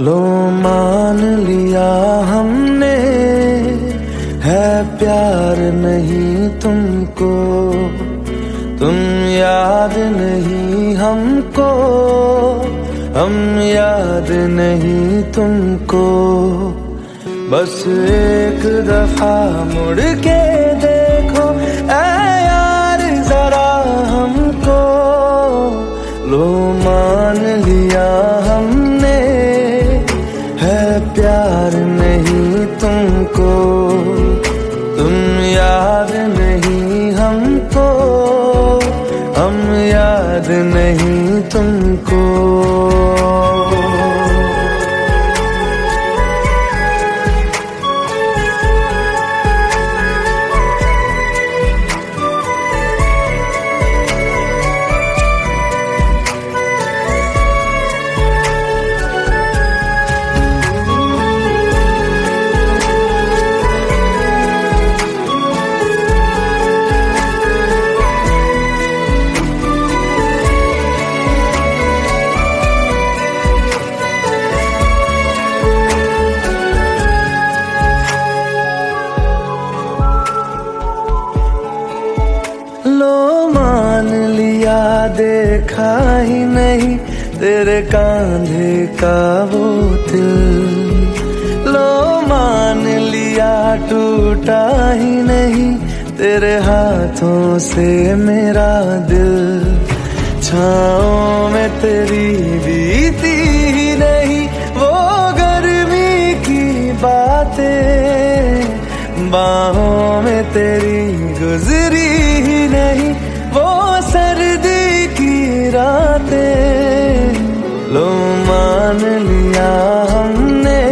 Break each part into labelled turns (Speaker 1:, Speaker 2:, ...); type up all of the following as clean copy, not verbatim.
Speaker 1: लो मान लिया हमने, है प्यार नहीं तुमको, तुम याद नहीं हमको, हम याद नहीं तुमको। बस एक दफा मुड़ के देखो ऐ यार जरा हमको, लो मान लिया हमने, है प्यार नहीं तुमको, तुम याद नहीं हमको, हम याद नहीं तुमको। देखा ही नहीं तेरे कांधे का वो दिल, लो मान लिया टूटा ही नहीं तेरे हाथों से मेरा दिल। छाँव में तेरी बीती ही नहीं वो गर्मी की बातें, बाहों में तेरी गुजरी ही नहीं वो सर्दी की रातें। लो मान लिया हमने,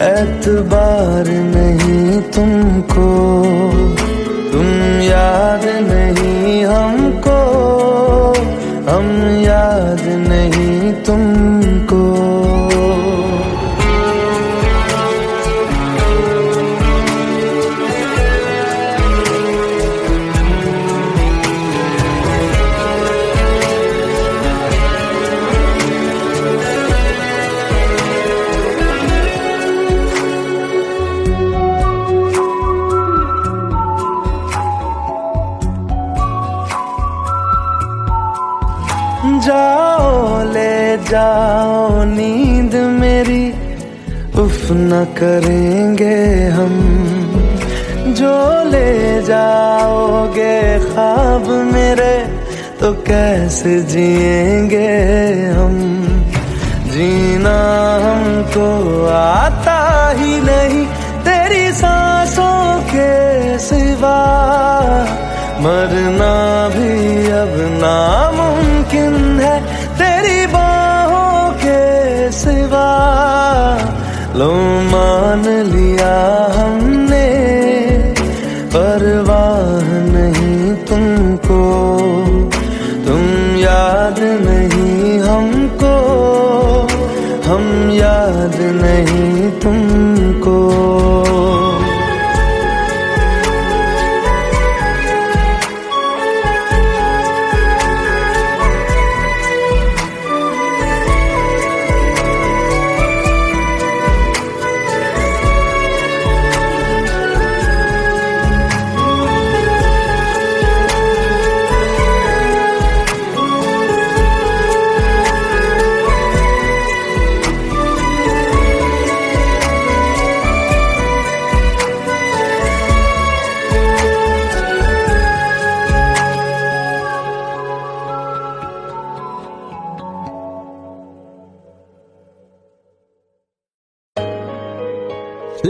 Speaker 1: एतबार नहीं तुमको, तुम याद नहीं हमको, हम याद नहीं तुमको। जाओ ले जाओ नींद मेरी, उफ न करेंगे हम, जो ले जाओगे ख्वाब मेरे तो कैसे जिएंगे हम। जीना हमको आता ही नहीं तेरी सांसों के सिवा, मरना भी अब नामुमकिन है तेरी बाहों के सिवा। लो मान लिया हमने, परवाह नहीं तुमको, तुम याद नहीं हमको, हम याद नहीं तुमको।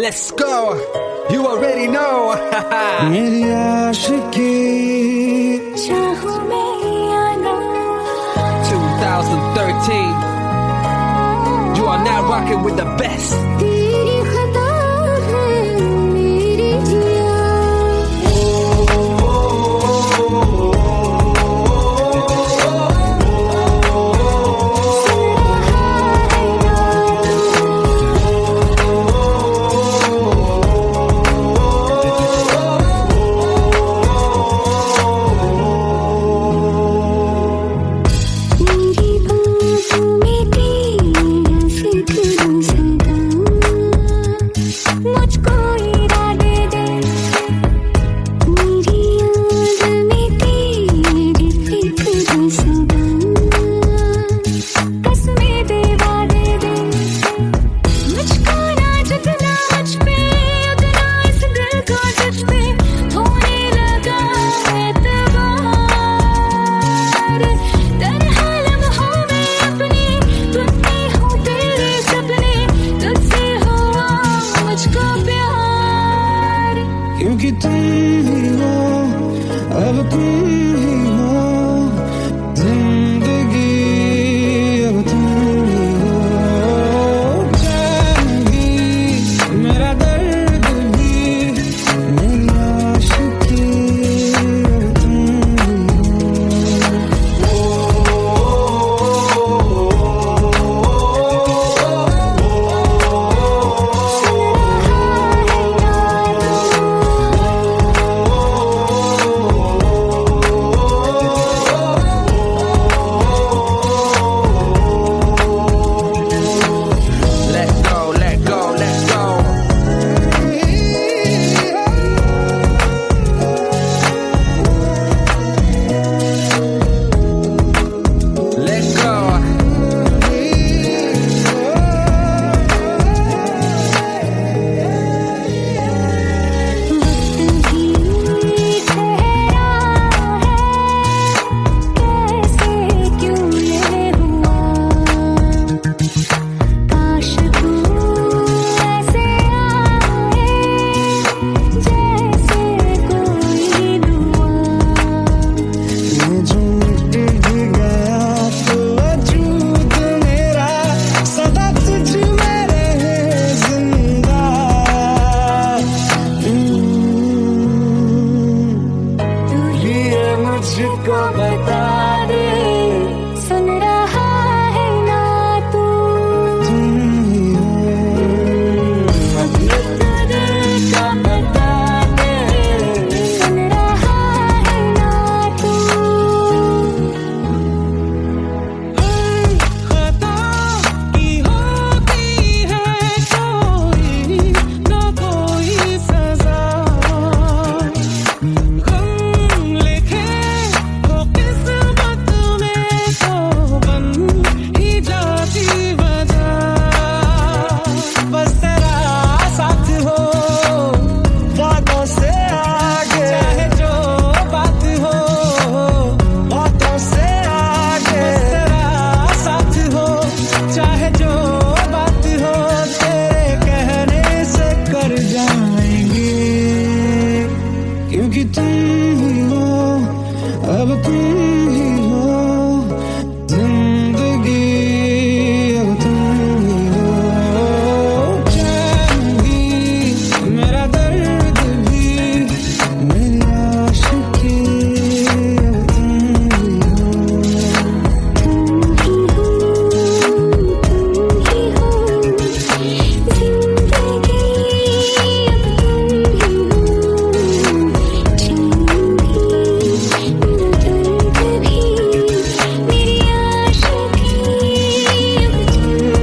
Speaker 2: Let's go, you already know.
Speaker 1: मेरी आशिकी
Speaker 3: चाहूं मैं या ना,
Speaker 2: 2013. You are now rocking with the best.
Speaker 3: तेरी खता है मेरी जिया। मेरी बाहों में तेरा
Speaker 1: तुम ही हो, अब तुम ही हो जिंदगी, अब तुम ही हो। चैन भी, मेरा दर्द भी, मेरी आशिकी, अब तुम ही
Speaker 2: Let go, let go, let go. Let go.
Speaker 3: वक्त भी ठहरा है, कैसे क्यों ये हुआ, काश तू ऐसे आए जैसे कोई दुआ।
Speaker 1: ये जो मिट भी गया तो वजूद मेरा सदा तुझ में रहे जिंदा।
Speaker 3: तू
Speaker 1: ये मुझको बता दे,
Speaker 3: सुन रहा है ना तू,
Speaker 1: तुम ही हो,
Speaker 3: ये तो दिल का बता दे, सुन रहा है ना तू।
Speaker 1: खता की होती है कोई ना कोई सजा, गम लिखे हो किस्मत में तो बन ही जाती वजह। बस तेरा साथ हो बातों से आगे, चाहे जो बात हो बातों से आगे। बस तेरा साथ हो चाहे जो बात हो, तेरे कहने से कर जाएंगे, क्योंकि तुम ही हो, अब तुम ही हो जिंदगी, अब तुम ही हो। चैन भी, मेरा दर्द भी, मेरी आशिकी, अब तुम ही हो।
Speaker 3: तुम ही हो, तुम ही हो जिंदगी, अब तुम ही हो। चैन भी, मेरा दर्द भी, मेरी आशिकी, अब तुम ही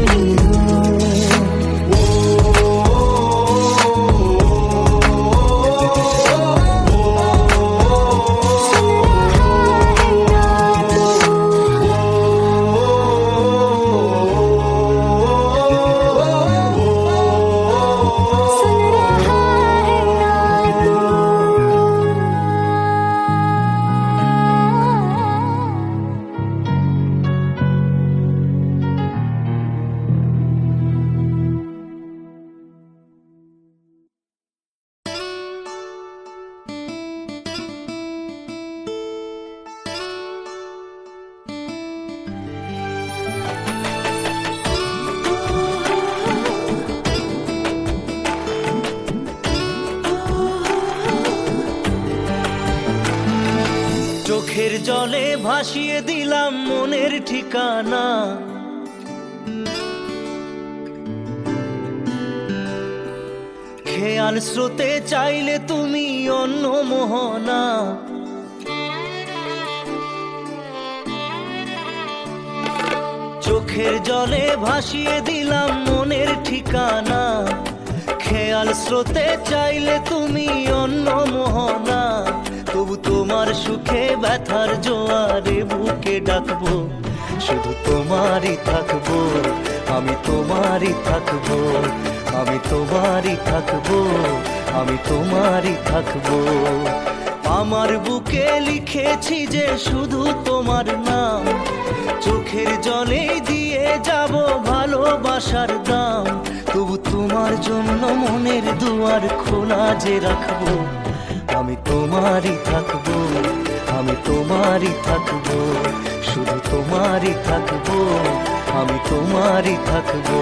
Speaker 3: सुन रहा है ना तू।
Speaker 1: চোখের জলে ভাসিয়ে দিলাম মনের ঠিকানা, খেয়াল স্রোতে চাইলে তুমি অন্য মোহনা। চোখের জলে ভাসিয়ে দিলাম মনের ঠিকানা, খেয়াল স্রোতে চাইলে তুমি অন্য মোহনা। তবু তোমার সুখে ব্যথার জোয়ারে বুকে ডাকবো, শুধু তোমারই থাকবো, আমি তোমারই থাকবো, আমি তোমারই থাকবো, আমি তোমারই থাকবো। আমার বুকে লিখেছি যে শুধু তোমার নাম, চোখের জলে দিয়ে যাব ভালোবাসার দাম। তবু তোমার জন্য মনের দুয়ার খোলা যে রাখবো, আমি তোমারই থাকবো, আমি তোমারই থাকবো, শুধু তোমারই থাকবো, আমি তোমারই থাকবো।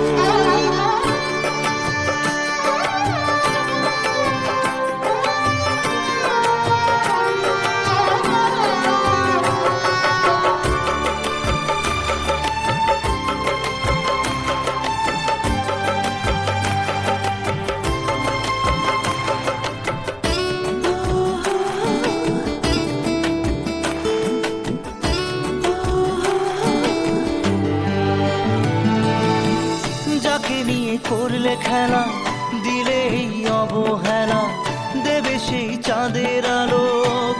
Speaker 1: যাকে নিয়ে করলে খেলা, দিলে এই অবহেলা, দেবে সেই চাঁদের আলো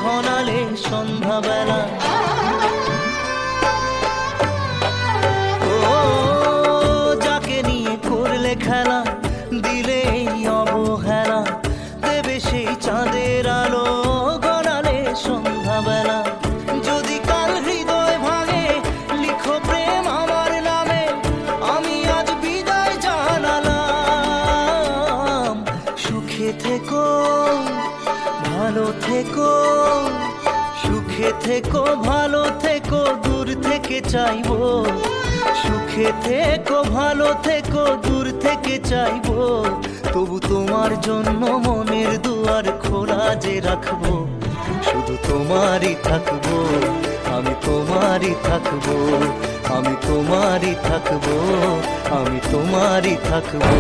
Speaker 1: ঘনালে সন্ধ্যাবেলা। ও যাকে নিয়ে করলে খেলা, দিলে এই অবহেলা, দেবে সেই চাঁদের আলো ঘনালে সন্ধ্যাবেলা। যদি কাল হৃদয় ভাঙে, লিখো প্রেম আমার নামে, আমি আজ বিদায় জানালাম। সুখে থেকো, ভালো থেকো, সুখে থেকো, ভালো থেকো, দূর থেকে চাইবো। সুখে থেকো, ভালো থেকো, দূর থেকে চাইবো। তবু তোমার জন্য মনের দুয়ার খোলা যে রাখবো। শুধু তোমারই থাকবো, আমি তোমারই থাকবো, আমি তোমারই থাকবো, আমি তোমারই থাকবো।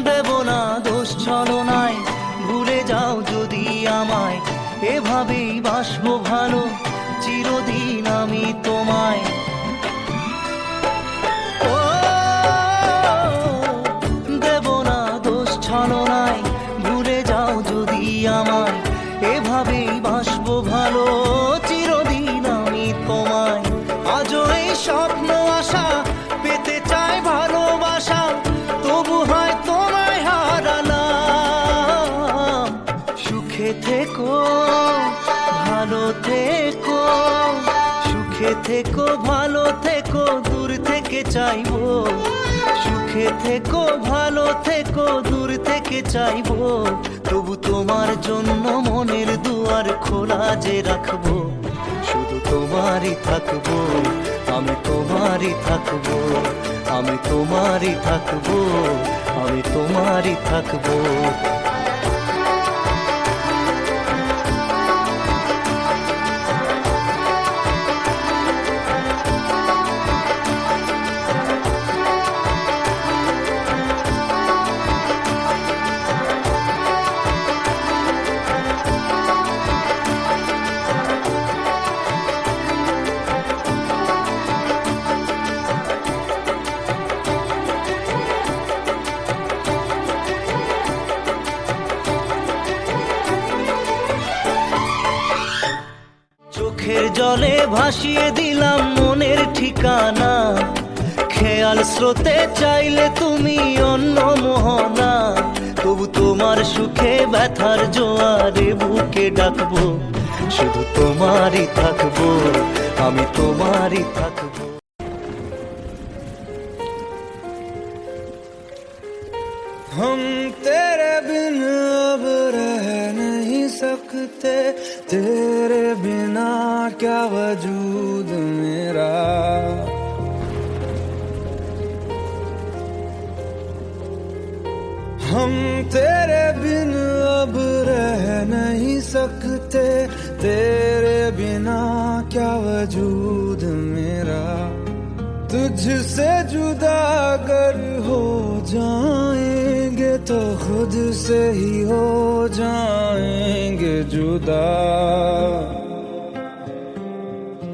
Speaker 1: দেব না দোষ ছলনায়, ভুলে যাও যদি আমায়, এভাবেই বাসবো ভালো চিরদিন আমি তোমায়। ও দেব না দোষ ছলনায়, ভুলে যাও যদি আমায়, এভাবেই বাসবো ভালো চিরদিন আমি তোমায়। আজও এই স্বপ্ন আশা, পেতে চাই ভালোবাসা, তবু হয় তোমায় হারালাম। সুখে থেকো, ভালো থেকো, সুখে থেকো, ভালো থেকো, দূর থেকে চাইবো। সুখে থেকো, ভালো থেকো, দূর থেকে চাইবো। তবু তোমার জন্য মনের দুয়ার খোলা যে রাখবো। শুধু তোমারই থাকবো, আমি তোমারই থাকবো, আমি তোমারই থাকবো, আমি তোমারই থাকবো। চোখের জলে ভাসিয়ে দিলাম মনের ঠিকানা, খেয়াল স্রোতে চাইলে তুমি অন্য মোহনা। তবু তোমার সুখে ব্যথার জোয়ারে বুকে ডাকবো। শুধু তোমারই থাকবো, আমি তোমারই থাকবো। हम तेरे बिन अब रह नहीं सकते, तेरे बिना क्या वजूद मेरा। हम तेरे बिन अब रह नहीं सकते, तेरे बिना क्या वजूद मेरा। तुझसे जुदा अगर हो जाएंगे तो खुद से ही हो जाएंगे जुदा।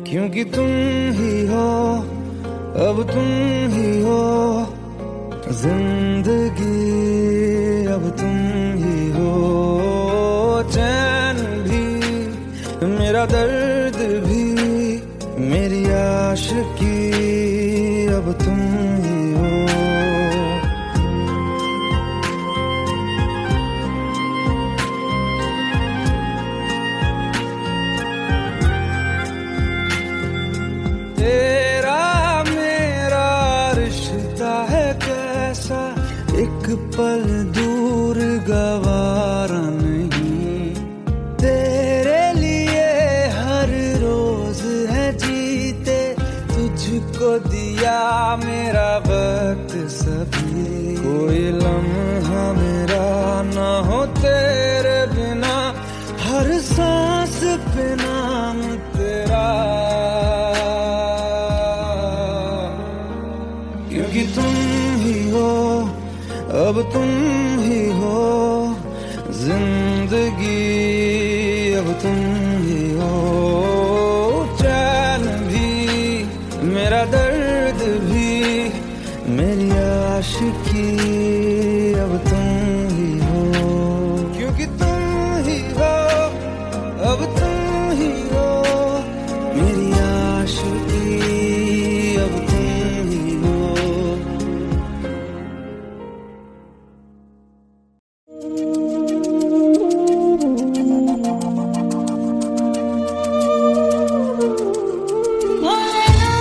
Speaker 1: क्योंकि तुम ही हो, अब तुम ही हो जिंदगी, अब तुम ही हो। चैन भी, मेरा दर्द भी, मेरी आशिकी, अब तुम ही हो। पल दूर गवारा नहीं, तेरे लिए हर रोज है जीते, तुझको दिया मेरा वक्त सभी, कोई लम्हा मेरा ना हो तेरे बिना, हर सांस पे नाम तेरा, क्योंकि तुम ही हो, अब तुम ही हो जिंदगी, अब तुम ही हो चैन भी, मेरा दर्द भी, मेरी आशिकी, अब तुम ही हो, क्योंकि तुम ही हो, अब तुम ही हो मेरी आशिकी, अब तुम ही हो।
Speaker 3: भोलेनाथ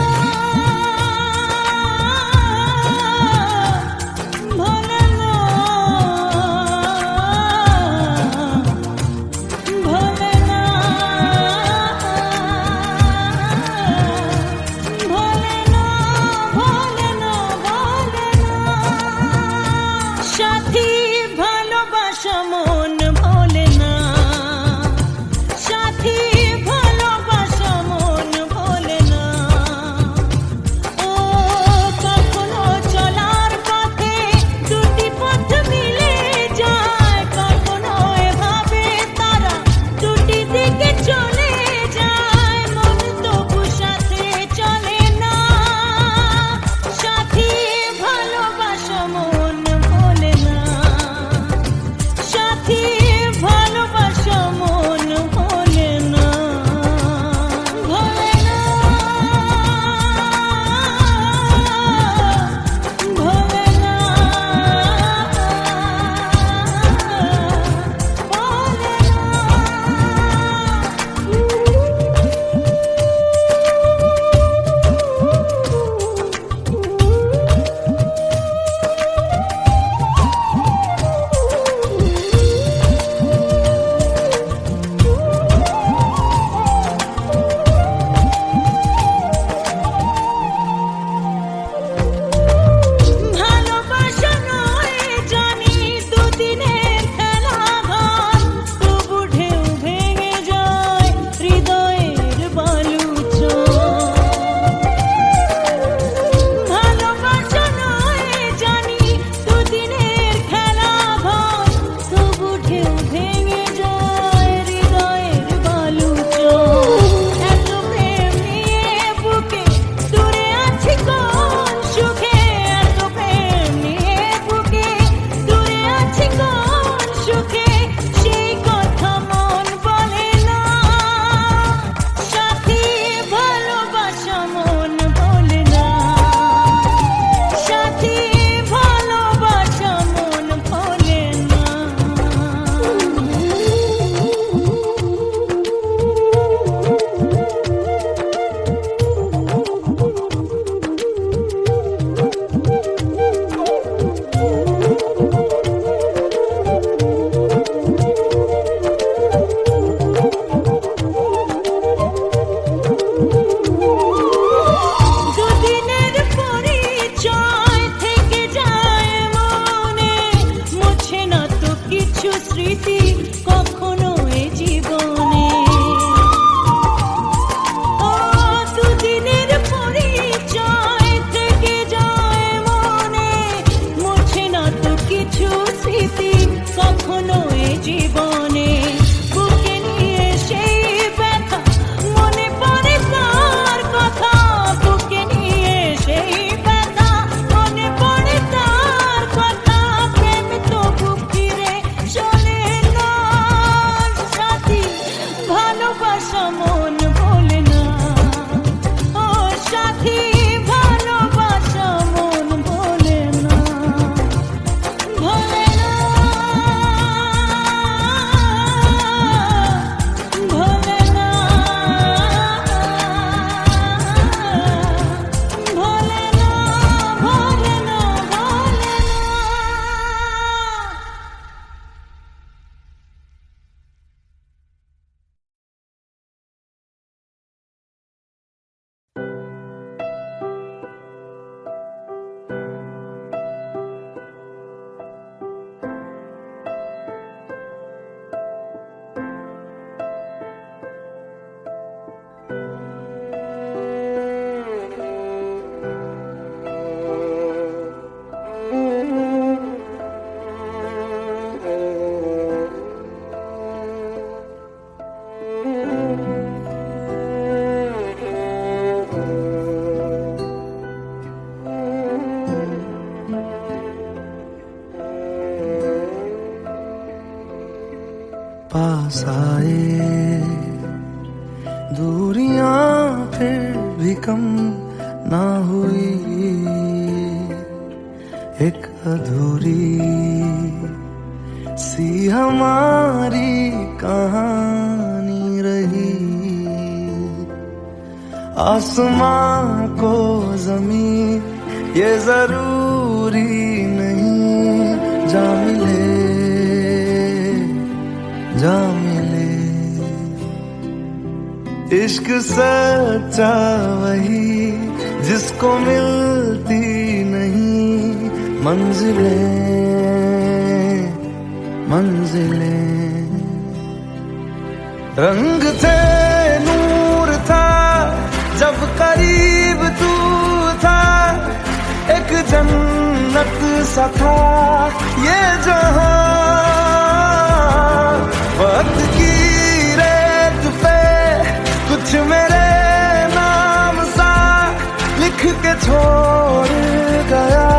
Speaker 1: पास आए, दूरियां फिर भी कम ना हुई, एक अधूरी सी हमारी कहानी रही। आसमां को जमीन ये जरूरी नहीं, जा मिले जा मिले। इश्क सच्चा वही जिसको मिलती नहीं मंजिलें मंजिलें। रंग थे नूर था जब करीब तू था, एक जन्नत सा था ये जहां। वक्त की रेत पे कुछ मेरे नाम सा लिख के छोड़ गया,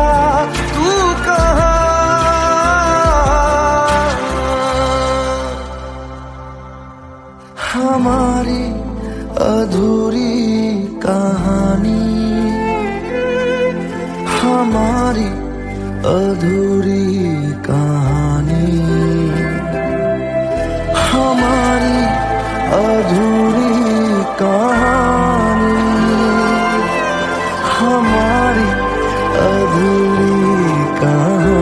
Speaker 1: तू कहाँ? हमारी अधूरी कहानी, हमारी अधूरी कहानी, हमारी अधूरी कहानी, हमारी अधूरी कहानी।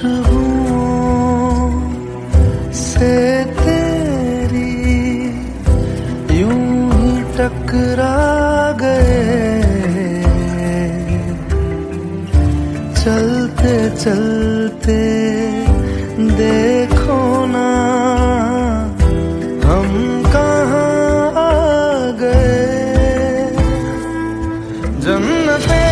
Speaker 1: खुशबुओं से तेरी यूं ही टकरा गए, चलते चलते देखो ना हम कहाँ आ गए। जन्नते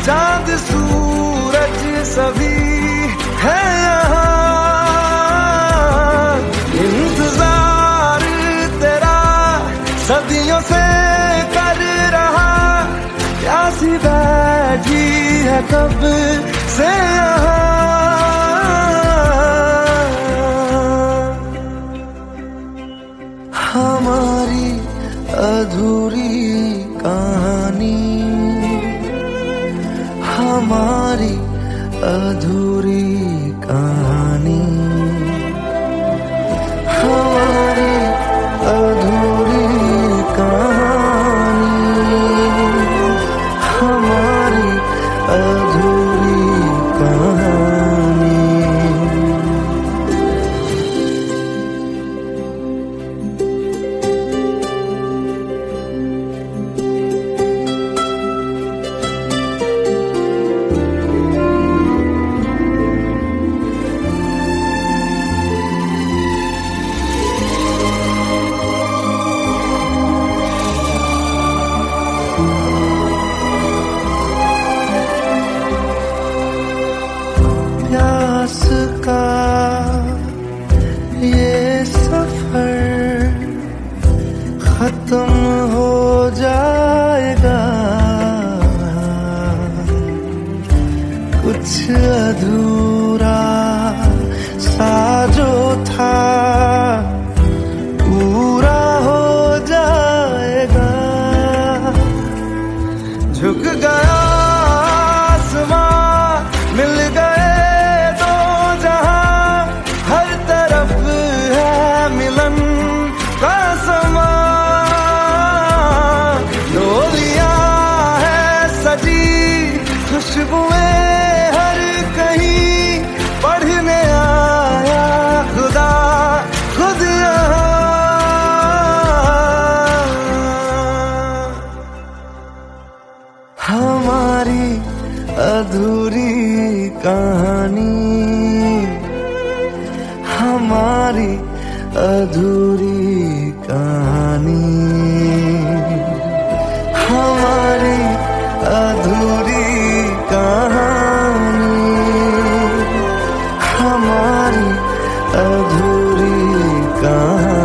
Speaker 1: चांद सूरज सभी है यहाँ, इंतजार तेरा सदियों से कर रहा, प्यासी बैठी है कब से यहाँ। हमारी अधूरी कहानी, हमारी अधूरी कहानी, हमारी अधूरी कहानी, हमारी अधूरी कहानी। प्यास का ये सफर खत्म हो जाएगा, कुछ अधूरा सा जो था पूरा हो जाएगा। झुक गया आसमां, मिल गए दो जहां, हर तरफ है मिलन का समा। कहानी, हमारी अधूरी कहानी, हमारी अधूरी कहानी, हमारी अधूरी कहानी।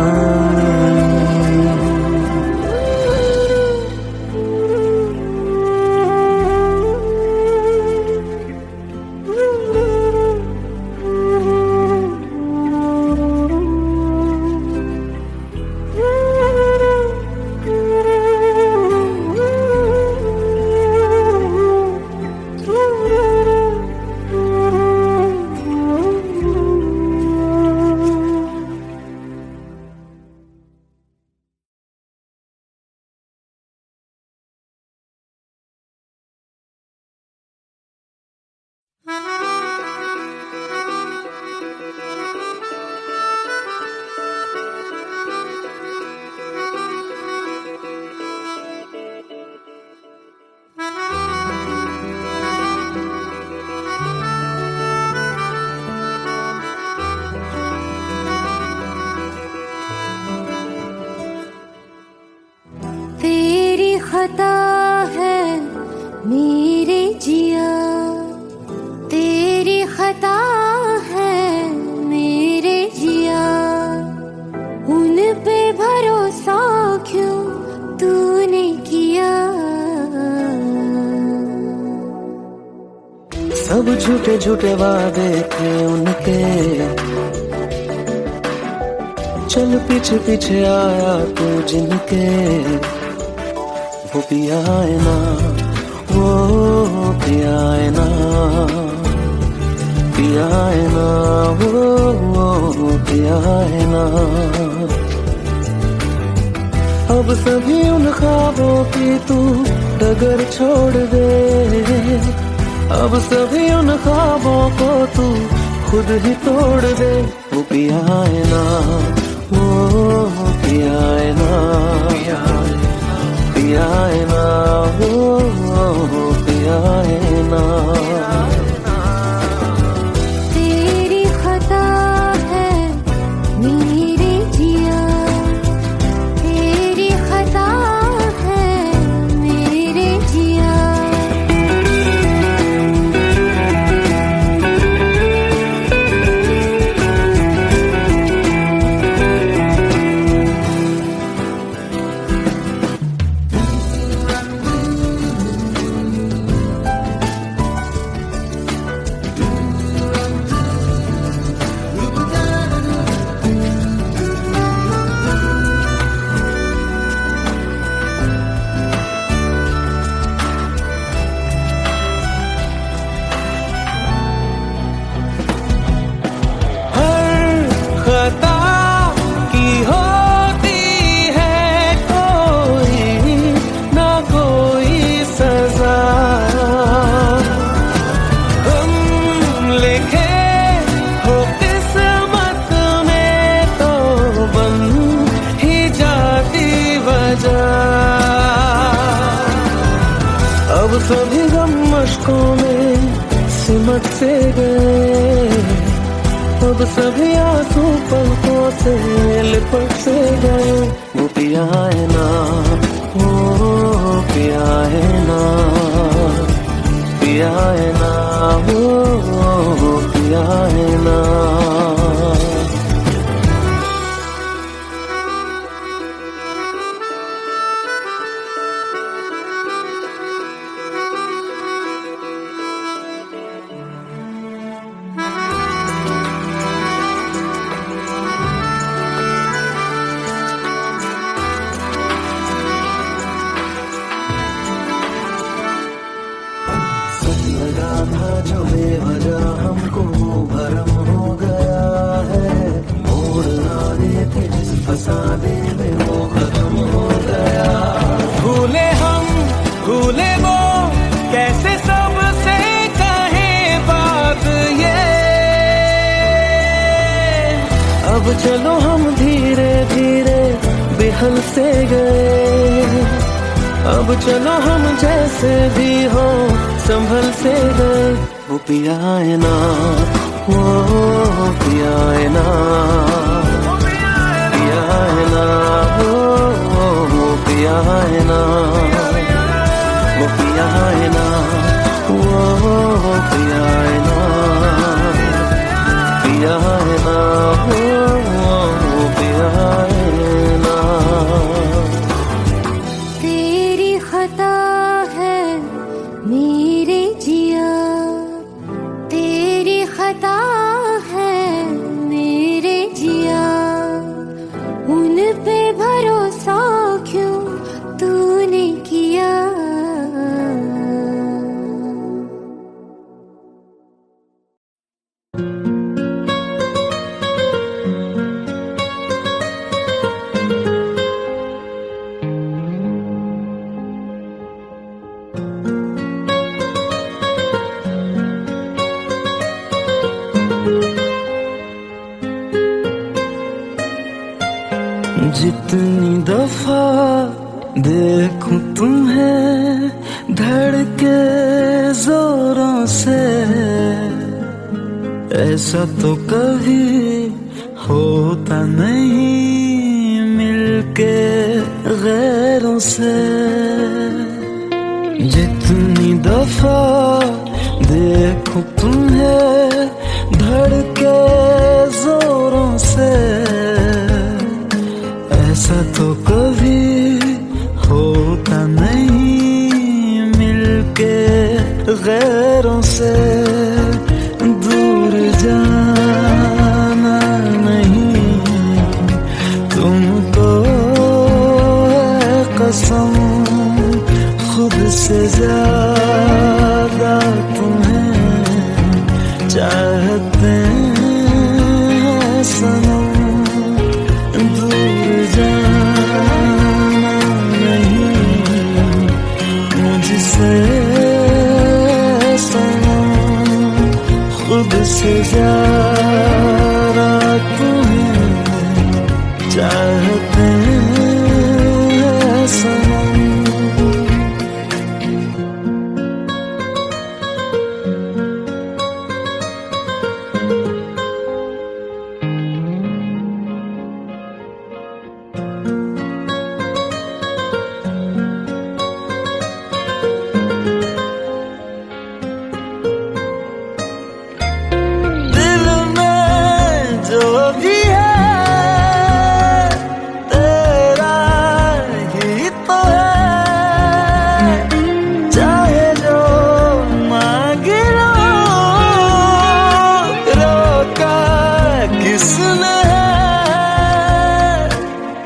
Speaker 3: तेरी खता है मेरे जिया, तेरी खता है मेरे जिया, उन पे भरोसा क्यों तूने किया।
Speaker 1: सब झूठे झूठे वादे थे उनके, चल पीछे पीछे आया तू जिनके, वो पिया है ना, वो पिया है ना, पिया है ना, वो पिया है ना। अब सभी उन ख्वाबों की तू डगर छोड़ दे, अब सभी उन ख्वाबों को तू खुद ही तोड़ दे। वो पिया है ना, वो पिया है ना, पिया है ना, वो पिया है ना।
Speaker 3: तेरी खता है मेरे जिया, तेरी खता है मेरे जिया।
Speaker 1: अब सभी गम मशकों में सिमट से गए, अब सभी आंसू पलकों से लिपट से गए। वो पिया है ना, वो पिया है ना, पिया है ना, वो पिया है ना। लगा था जो बेवजह हमको भरम हो गया है, मोड़ ना देते जिस फसाने में वो खत्म हो गया। भूले हम भूले वो कैसे सबसे कहे बात ये, अब चलो हम धीरे धीरे बेहल से गए, अब चलो हम जैसे भी हो संभल से गए। वो पिया है ना, वो पिया है ना, पिया है ना, वो पिया है ना, वो पिया है ना, वो पिया है ना, पिया है ना, वो पिया है ना।
Speaker 3: तेरी खता है मेरे जिया, तेरी खता है मेरे जिया, उन पे भरोसा क्यों तूने किया।
Speaker 1: जितनी दफा देखूं तुम्हें धड़के जोरों से, ऐसा तो कभी होता नहीं मिलके गैरों से। जितनी दफा देखूं तुम्हें धड़के जोरों से, ऐसा तो कभी होता नहीं मिलके गैरों से। दूर जाना नहीं तुमको है कसम, खुद से ज्यादा तुम्हें चाहते हैं सनम। दूर जाना नहीं मुझसे सनम, खुद से ज्यादा तुम्हें चाहते हैं सनम।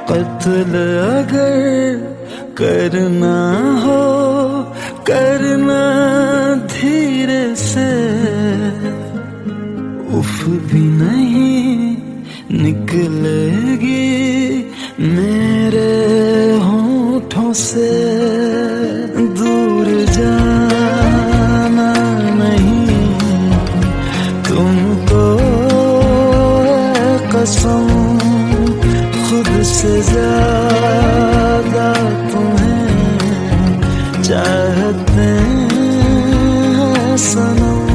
Speaker 1: कत्ल अगर करना हो करना धीरे से, उफ भी नहीं निकलेगी मेरे होठों से। दूर जाना नहीं तुमको है कसम, खुद से ज्यादा तुम्हें चाहते हैं सनम।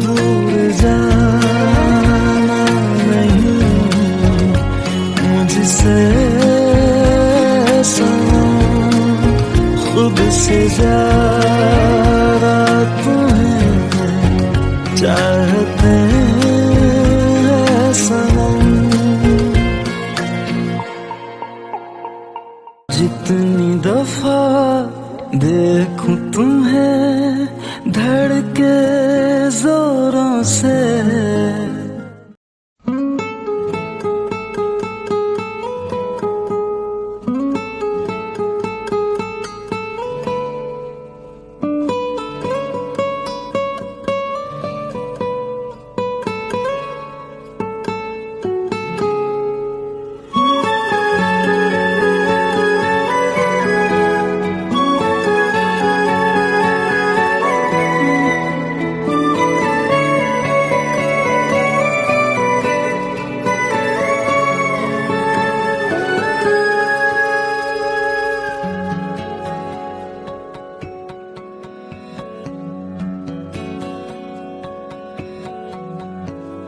Speaker 1: दूर जाना नहीं मुझसे सनम, खुद से ज्यादा तुम्हें चाहते हैं सनम। जितनी दफा देखूं तुम्हें धड़के जोरों से,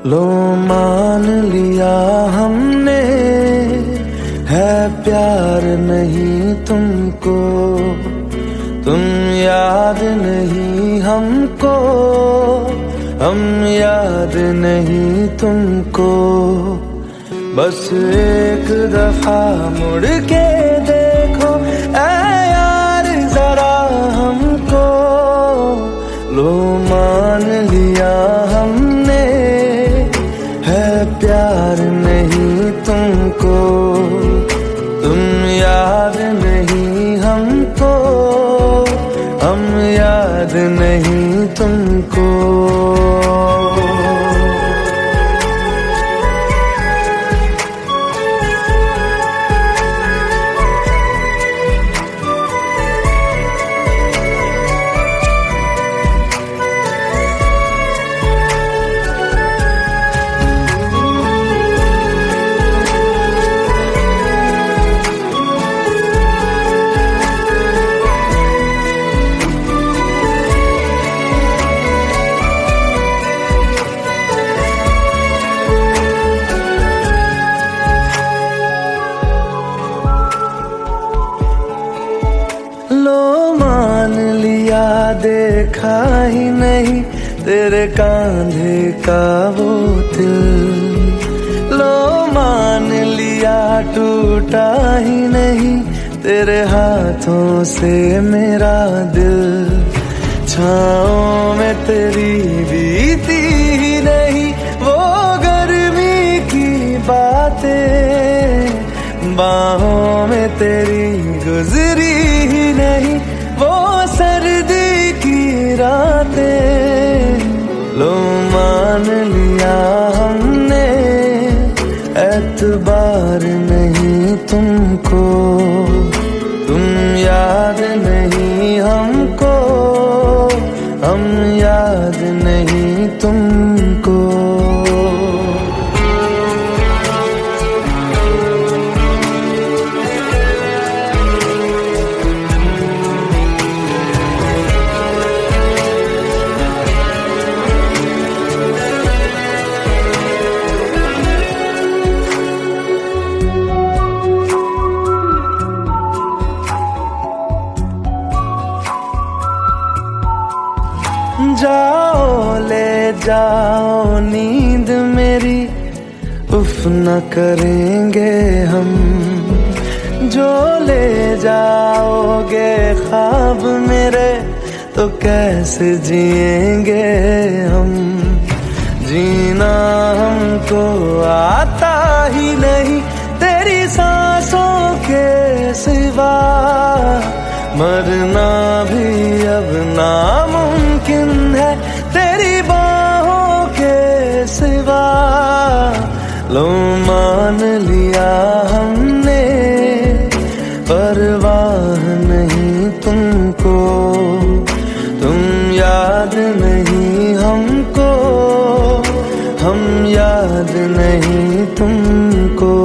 Speaker 1: लो मान लिया हमने, है प्यार नहीं तुमको, तुम याद नहीं हमको, हम याद नहीं तुमको। बस एक दफा मुड़ के देखो ऐ यार जरा हमको, लो मान लिया हमने, है प्यार नहीं तुमको, तुम याद नहीं हमको, हम याद नहीं तुमको। देखा ही नहीं तेरे कांधे का वो दिल, लो मान लिया टूटा ही नहीं तेरे हाथों से मेरा दिल। छाँव में तेरी बीती ही नहीं वो गर्मी की बातें, बाहों में तेरी गुजरी ही नहीं वो सर्दी की रातें। लो मान लिया हमने, एतबार नहीं तुमको, तुम याद नहीं हमको, हम याद नहीं तुमको। जाओ ले जाओ नींद मेरी, उफ न करेंगे हम, जो ले जाओगे ख्वाब मेरे तो कैसे जिएंगे हम। जीना हमको आता ही नहीं तेरी सांसों के सिवा, मरना भी अब नामुमकिन है तेरी बाहों के सिवा। लो मान लिया हमने, परवाह नहीं तुमको, तुम याद नहीं हमको, हम याद नहीं तुमको।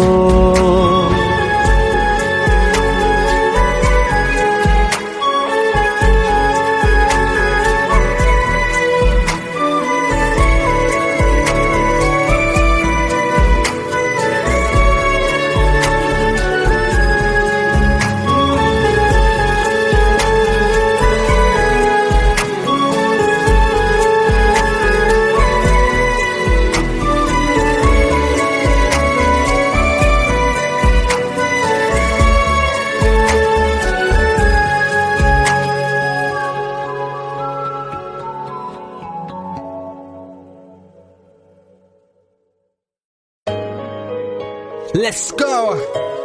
Speaker 2: Let's go.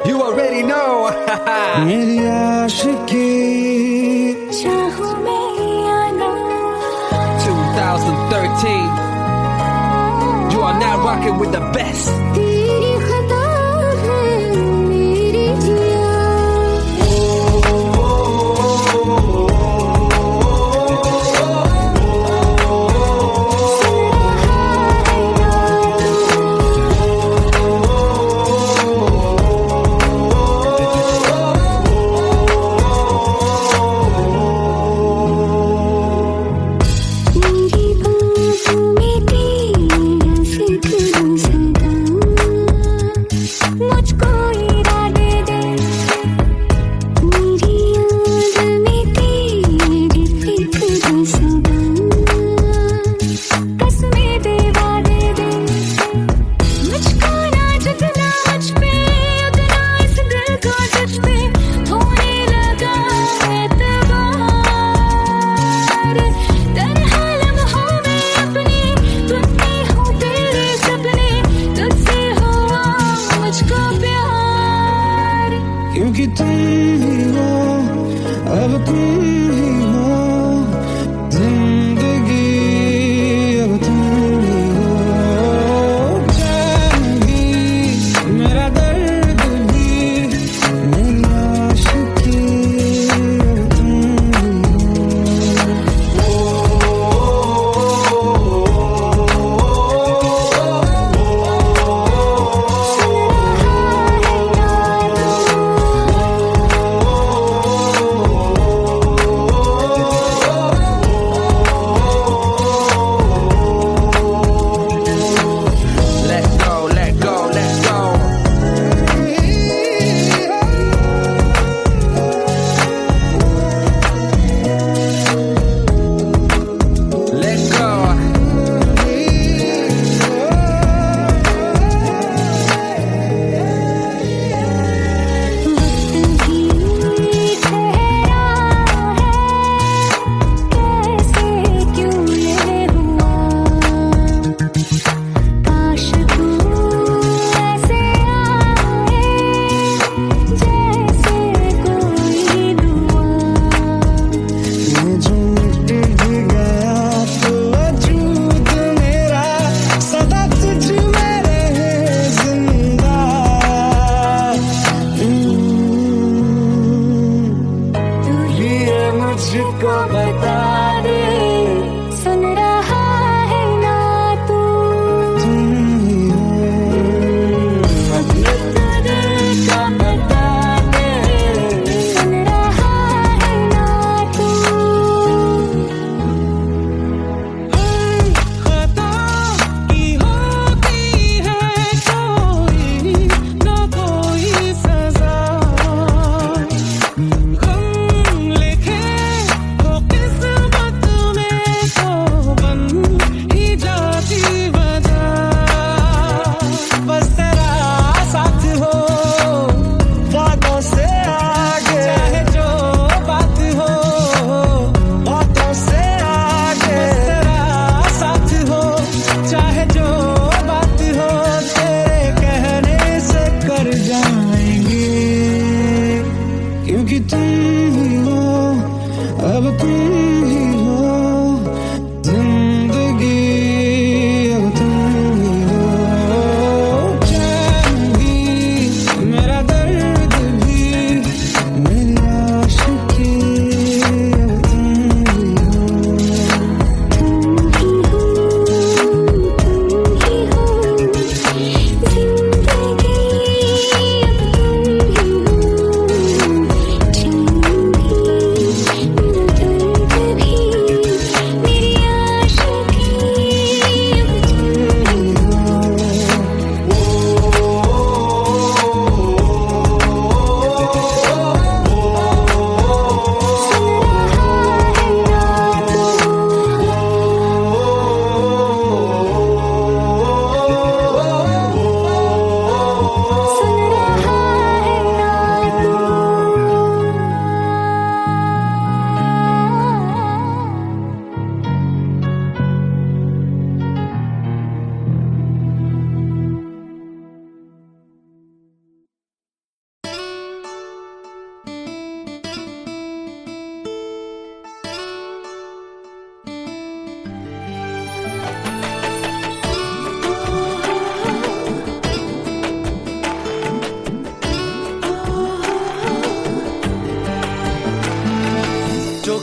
Speaker 2: You already know.
Speaker 1: मेरी आशिकी
Speaker 3: चाहूं मैं या ना,
Speaker 2: 2013. You are now rocking with the best.
Speaker 3: तेरी खता है मेरी जिया, मेरी बाहों में तेरी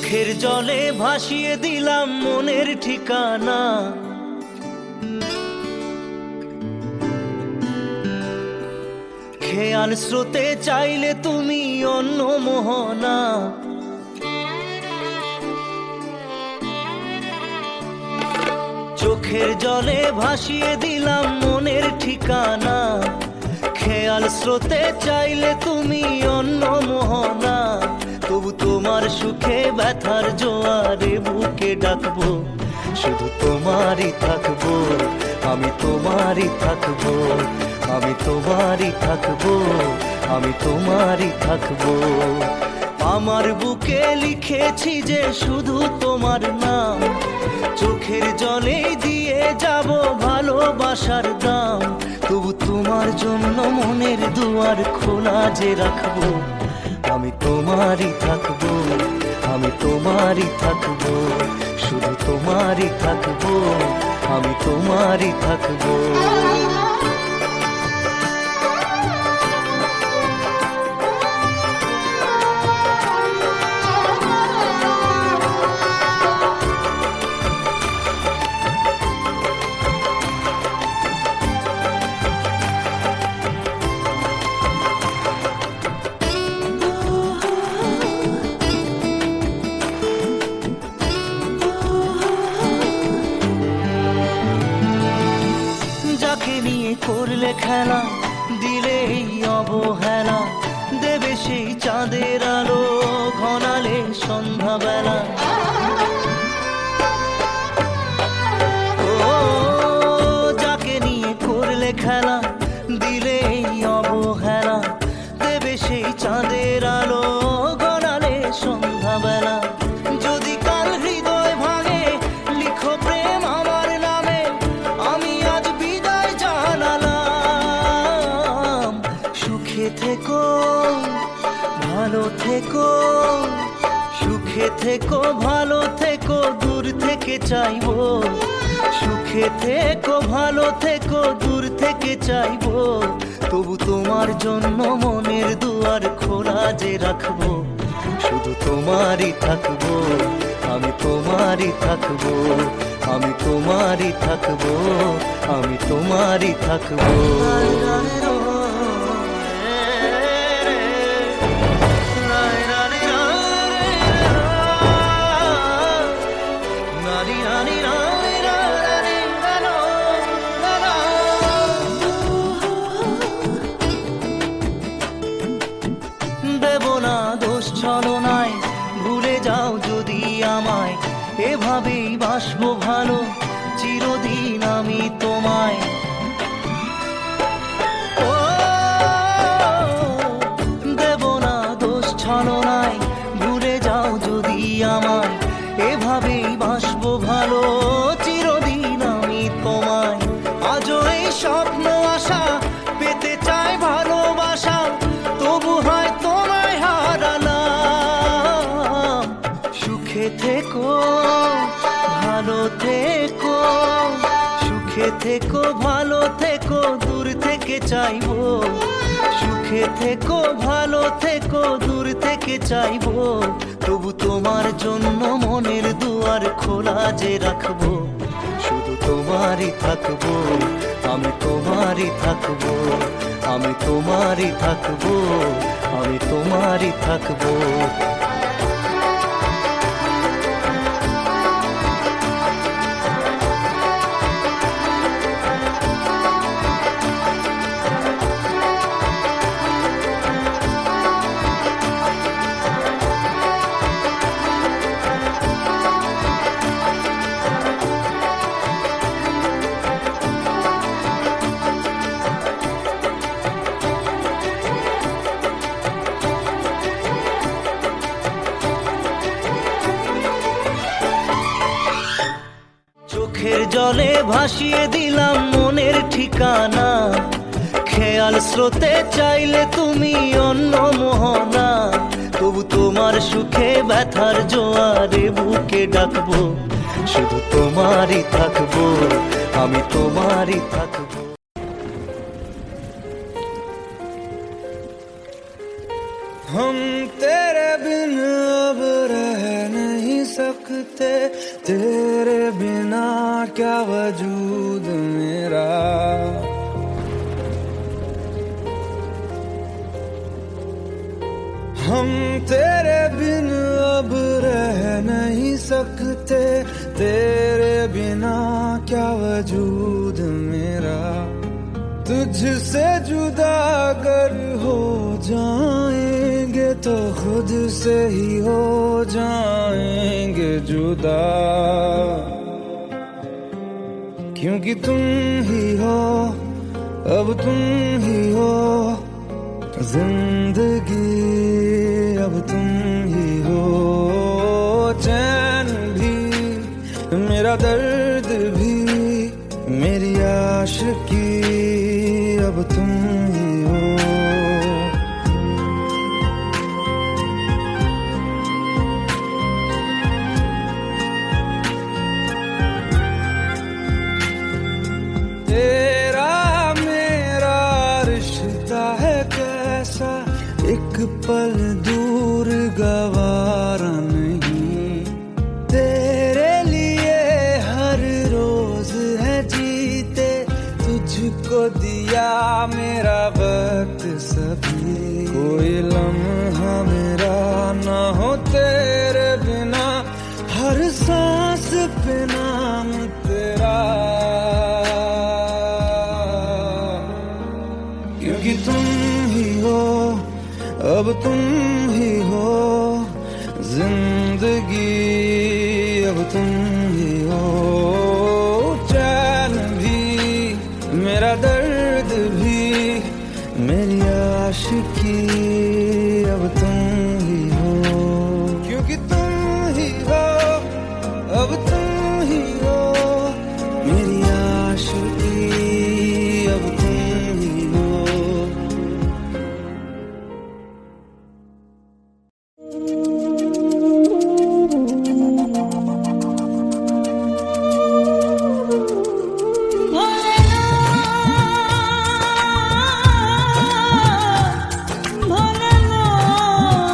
Speaker 1: চোখের জলে ভাসিয়ে দিলাম মনের ঠিকানা, খেয়াল স্রোতে চাইলে তুমি অন্য মোহনা। চোখের জলে ভাসিয়ে দিলাম মনের ঠিকানা, খেয়াল স্রোতে চাইলে তুমি অন্য মোহনা। তবু তোমার সুখে ব্যথার জোয়ারে বুকে ডাকবো, শুধু তোমারই থাকবো, আমি তোমারই থাকবো, আমি তোমারই থাকবো, আমি তোমারই থাকবো। আমার বুকে লিখেছি যে শুধু তোমার নাম, চোখের জলে দিয়ে যাব ভালোবাসার দাম। তবু তোমার জন্য মনের দুয়ার খোলা যে রাখবো, আমি তোমারই থাকবো, আমি তোমারই থাকবো, শুধু তোমারই থাকবো, আমি তোমারই থাকবো। যাকে নিয়ে করলে খেলা, দিলে এই অবহেলা, দেবে সেই চাঁদের আলো ঘনালে সন্ধ্যাবেলা। ও যাকে নিয়ে করলে খেলা, দিলে এই অবহেলা, দেবে সেই চাঁদের আলো ঘনালে সন্ধ্যাবেলা। যদি কাল হৃদয় ভাঙে লিখো প্রেম আমার নামে, আমি আজ বিদায় জানালাম। সুখে থেকো ভালো থেকো, সুখে থেকো ভালো থেকো, দূর থেকে চাইবো। সুখে থেকো ভালো থেকো, দূর থেকে চাইবো। তবু তোমার জন্য মনের দুয়ার খোলা যে রাখবো, শুধু তোমারই থাকবো, আমি তোমারই থাকবো, আমি তোমারই থাকবো, আমি তোমারই থাকবো। দেব না দোষ ছলনায়, ভুলে যাও যদি আমায়, এভাবেই বাসবো ভালো চিরদিন আমি তোমায়। ও দেব না দোষ ছলনায়, ভুলে যাও যদি আমায়, এভাবেই বাসবো ভালো চিরদিন আমি তোমায়। আজও এই স্বপ্ন আশা পেতে চাই ভালোবাসা, তবু হয় তোমায় হারালাম। সুখে থেকো ভালো থেকো, সুখে থেকো ভালো থেকো, দূর থেকে চাইবো। সুখে থেকো ভালো থেকো, দূর থেকে চাইবো। তবু তোমার জন্য মনের দুয়ার খোলা যে রাখবো, শুধু তোমারই থাকবো, আমি তোমারই থাকবো, আমি তোমারই থাকবো, আমি তোমারই থাকবো। চোখের জলে ভাসিয়ে দিলাম মনের ঠিকানা, খেয়াল স্রোতে চাইলে তুমি অন্য মোহনা। তবু তোমার সুখে ব্যথার জোয়ারে বুকে ডাকবো, শুধু তোমারই থাকবো, আমি তোমারই থাকবো। हम तेरे बिन अब रह नहीं तेरे बिना क्या वजूद मेरा। हम तेरे बिन अब रह नहीं सकते, तेरे बिना क्या वजूद मेरा। तुझसे जुदा अगर हो जाएंगे तो खुद से ही हो जाएंगे जुदा। क्योंकि तुम ही हो, अब तुम ही हो जिंदगी, अब तुम ही हो। चैन भी, मेरा दर्द भी, मेरी आशिकी, अब तुम ही हो। तेरा मेरा रिश्ता है कैसा, एक पल दूर गवारा नहीं। तेरे लिए हर रोज है जीते, तुझको दिया मेरा वक्त सभी। कोई लम्हा मेरा ना हो तेरे बिना, हर सांस पे नाम तेरा। क्योंकि तुम ही हो, अब तुम ही हो जिंदगी, अब तुम ही हो। चैन भी, मेरा दर्द भी, मेरी आशिकी, अब तुम ही हो। क्योंकि तुम ही हो, अब तुम ही हो मेरी आशिकी, अब तुम ही हो।
Speaker 3: भोलेनाथ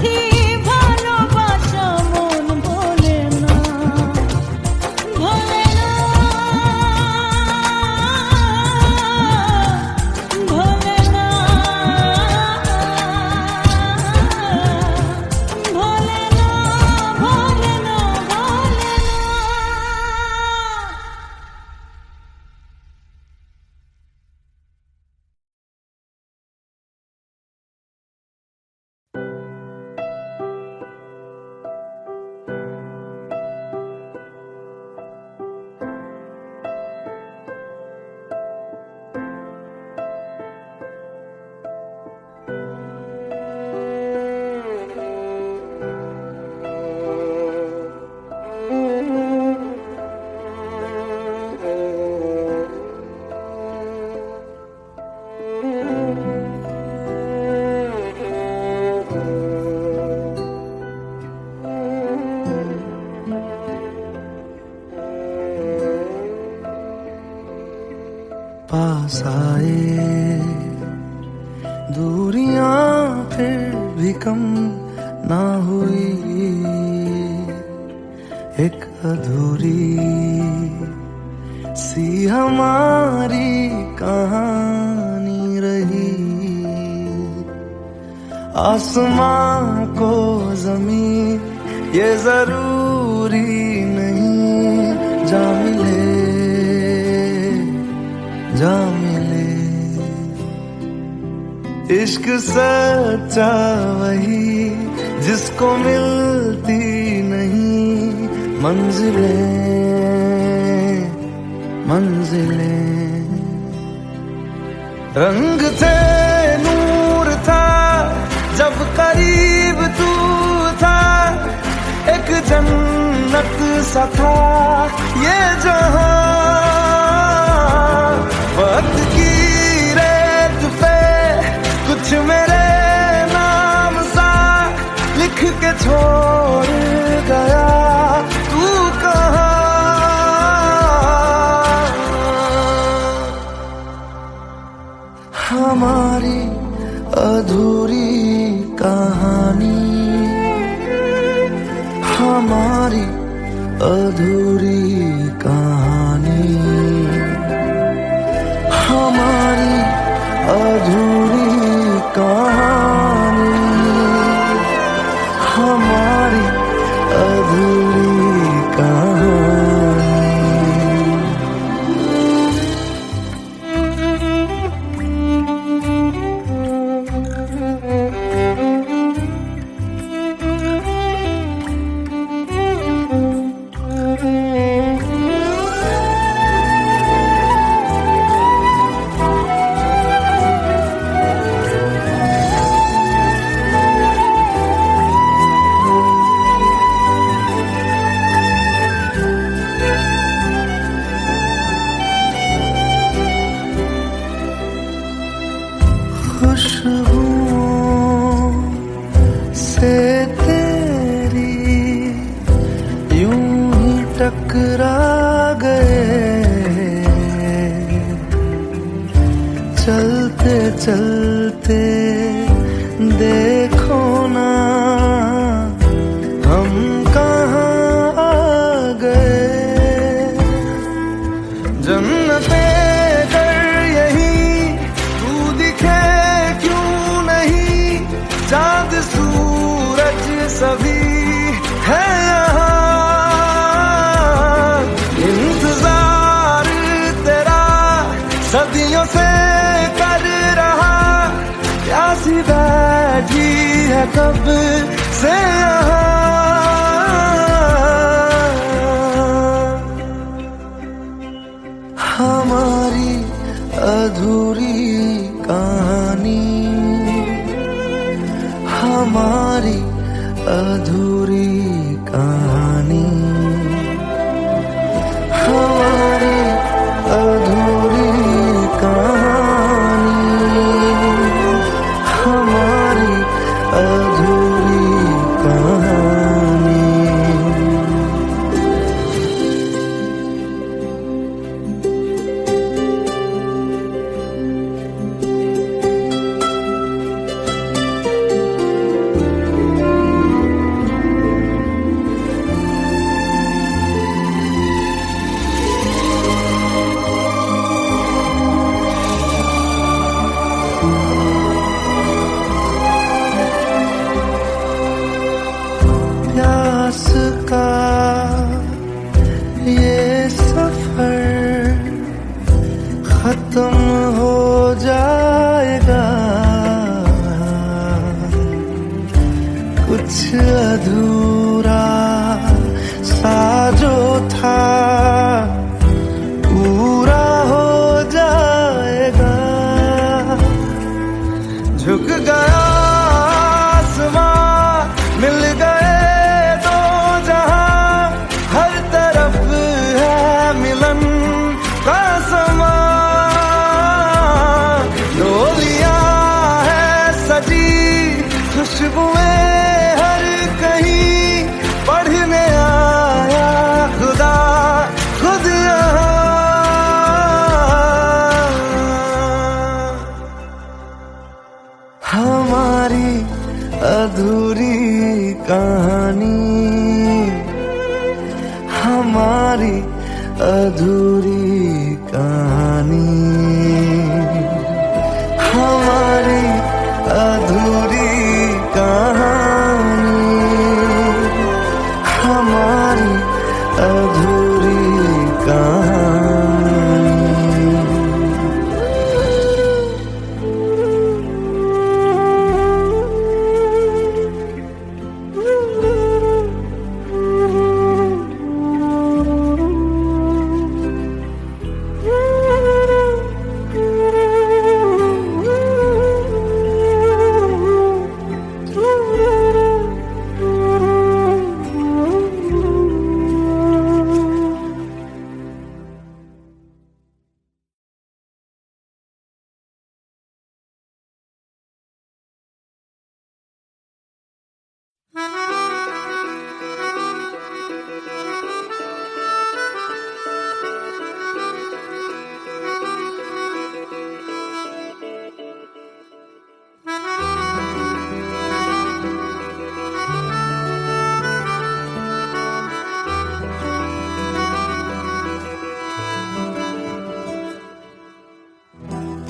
Speaker 3: মিঠি ভালোবাসা মন ভোলে না, ভোলে না, ভোলে না, ভোলে না, ভোলে না, ভোলে না।
Speaker 1: पास आए दूरियां फिर भी कम ना हुई, एक अधूरी सी हमारी कहानी रही। आसमां को जमीन ये जरूरी नहीं, जा मिले जा मिले। इश्क सच्चा वही जिसको मिलती नहीं मंजिलें मंजिलें। रंग थे नूर था जब करीब तू था, एक जन्नत सा था ये जहां। वक्त की रेत पे कुछ मेरे नाम सा लिख के छोड़ गया, तू कहाँ। हमारी अधूरी कहानी, हमारी अधूरी कहानी, हमारी अधूरी कहानी, हमारी अधूरी कहानी। खुशबुओं से तेरी यूं ही टकरा गए, चलते चलते देखो ना हम कहाँ आ गए। जन्नते कर यही तू दिखे चाँद सूरज सभी है यहाँ। इंतजार तेरा सदियों से कर रहा, प्यासी बैठी है कब से यहाँ। हमारी अधूरी कहानी, हमारी अधूरी कहानी, हमारी अधूरी कहानी, हमारी अधूरी कहानी। कुछ अधूरा सा जो था पूरा हो जाएगा। झुक गया आसमां, मिल गए दो जहां, हर तरफ है मिलन का समा। डोलियां है सजी खुशबुएं हर कहीं, पढ़ने आया खुदा खुद यहाँ। हमारी अधूरी कहानी, हमारी अधूरी कहानी, हमारी अधूरी कहानी, हमारी अधूरी कहानी।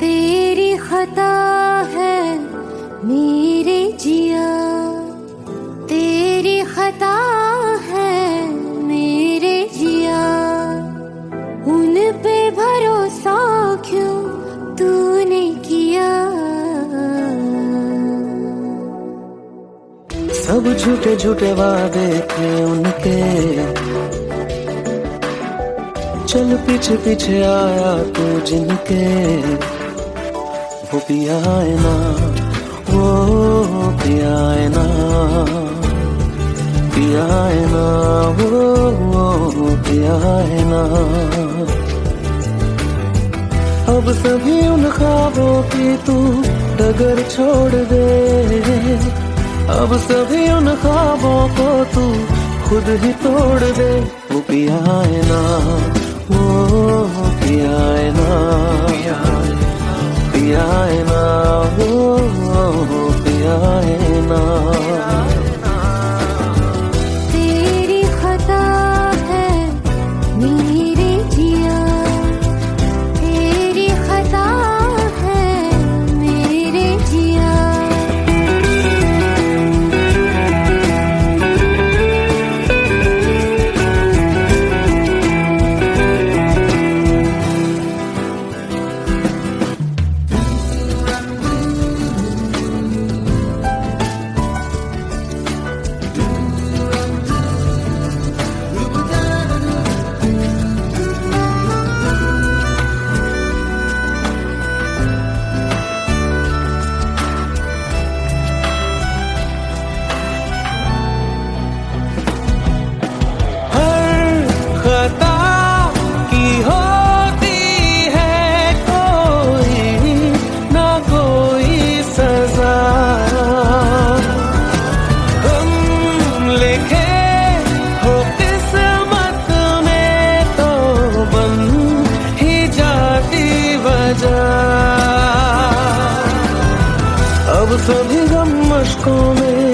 Speaker 3: तेरी खता है मेरे जिया, तेरी खता है मेरे जिया, उन पे भरोसा क्यों तूने किया।
Speaker 1: सब झूठे झूठे वादे थे उनके, चल पीछे पीछे आया तू जिनके। वो पिया है ना, वो पिया है ना, पिया है ना, वो पिया है ना। अब सभी उन ख्वाबों की तू डगर छोड़ दे, अब सभी उन ख्वाबों को तू खुद ही तोड़ दे। वो पिया है ना, वो पिया है ना, पिया है ना, वो पिया है ना।
Speaker 3: तेरी खता है मेरे जिया, तेरी खता है मेरे जिया।
Speaker 1: अब सभी गम मशकों में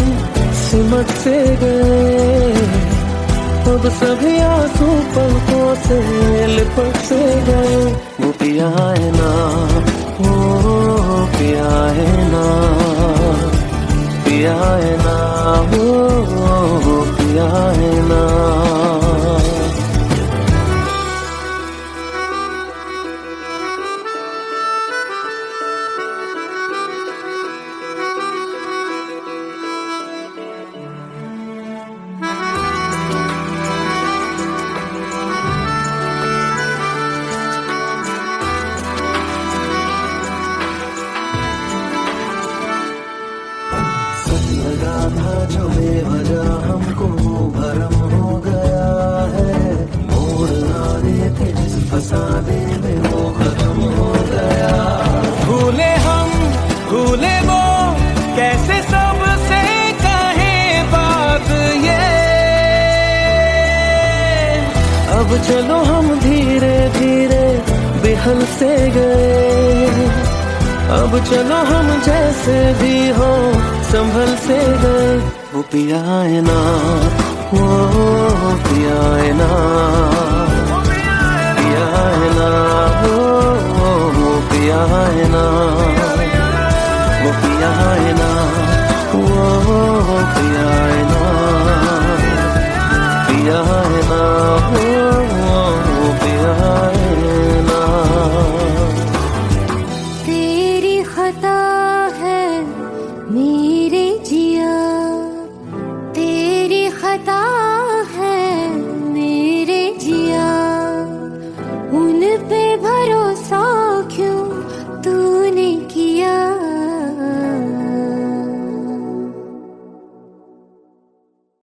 Speaker 1: सिमट से गए, अब सभी आंसू पलकों से लिपट से गए। वो पिया है ना, वो पिया है ना, पिया है ना, वो पिया है ना। अब चलो हम धीरे धीरे बेहल से गए, अब चलो हम जैसे भी हो संभल से गए। वो पिया है ना, वो पिया है ना, पिया है ना, वो पिया है ना, वो पिया है ना, वो पिया